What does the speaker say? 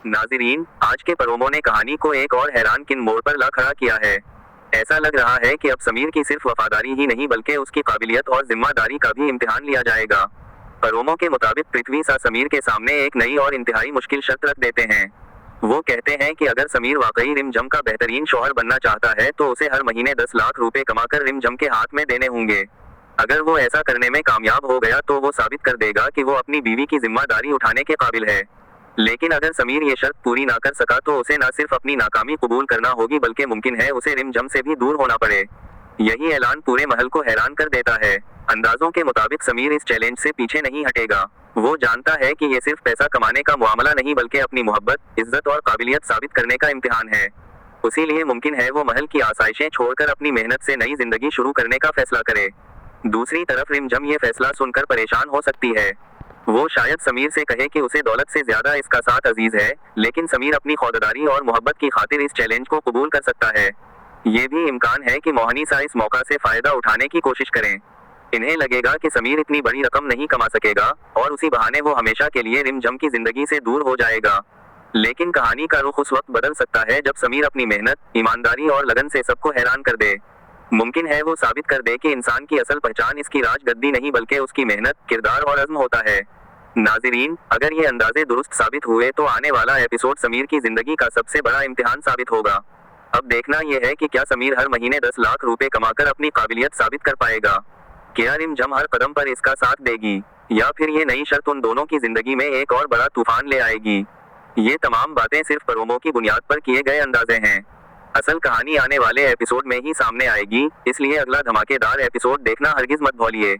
नाज़रीन, आज के प्रोमो ने कहानी को एक और हैरानकुन मोड़ पर ला खड़ा किया है। ऐसा लग रहा है कि अब समीर की सिर्फ वफादारी ही नहीं बल्कि उसकी काबिलियत और जिम्मेदारी का भी इम्तिहान लिया जाएगा। प्रोमो के मुताबिक पृथ्वी सा समीर के सामने एक नई और इंतहाई मुश्किल शर्त रख देते हैं। वो कहते हैं कि अगर समीर वाकई रिमझम का बेहतरीन शौहर बनना चाहता है तो उसे हर महीने 10 लाख रुपए कमाकर रिमझम के हाथ में देने होंगे। अगर वो ऐसा करने में कामयाब हो गया तो वो साबित कर देगा कि वो अपनी बीवी की जिम्मेदारी उठाने के काबिल है। लेकिन अगर समीर ये शर्त पूरी ना कर सका तो उसे न सिर्फ अपनी नाकामी कबूल करना होगी बल्कि मुमकिन है उसे रिमझम से भी दूर होना पड़े। यही ऐलान पूरे महल को हैरान कर देता है। अंदाजों के मुताबिक समीर इस चैलेंज से पीछे नहीं हटेगा। वो जानता है कि ये सिर्फ पैसा कमाने का मामला नहीं बल्कि अपनी मोहब्बत, इज्जत और काबिलियत साबित करने का इम्तिहान है। उसीलिए मुमकिन है वो महल की आसाइशें छोड़कर अपनी मेहनत से नई जिंदगी शुरू करने का फैसला करे। दूसरी तरफ रिमझम ये फैसला सुनकर परेशान हो सकती है। वो शायद समीर से कहे कि उसे दौलत से ज्यादा इसका साथ अजीज है, लेकिन समीर अपनी खौददारी और मोहब्बत की खातिर इस चैलेंज को कबूल कर सकता है। ये भी इम्कान है कि मोहनीसा इस मौका से फायदा उठाने की कोशिश करें। इन्हें लगेगा कि समीर इतनी बड़ी रकम नहीं कमा सकेगा और उसी बहाने वो हमेशा के लिए रिमझम की जिंदगी से दूर हो जाएगा। लेकिन कहानी का रुख उस वक्त बदल सकता है जब समीर अपनी मेहनत, ईमानदारी और लगन से सबको हैरान कर दे। मुमकिन है वो साबित कर दे कि इंसान की असल पहचान इसकी राजगद्दी नहीं बल्कि उसकी मेहनत, किरदार और अज़्म होता है। नाज़रीन, अगर ये अंदाजे दुरुस्त साबित हुए तो आने वाला एपिसोड समीर की जिंदगी का सबसे बड़ा इम्तिहान साबित होगा। अब देखना यह है कि क्या समीर हर महीने 10 लाख रुपए कमाकर अपनी काबिलियत साबित कर पाएगा। क्या रिमझम हर कदम पर इसका साथ देगी या फिर ये नई शर्त उन दोनों की जिंदगी में एक और बड़ा तूफान ले आएगी। ये तमाम बातें सिर्फ प्रोमो की बुनियाद पर किए गए अंदाजे हैं। असल कहानी आने वाले एपिसोड में ही सामने आएगी, इसलिए अगला धमाकेदार एपिसोड देखना हरगिज मत भूलिए।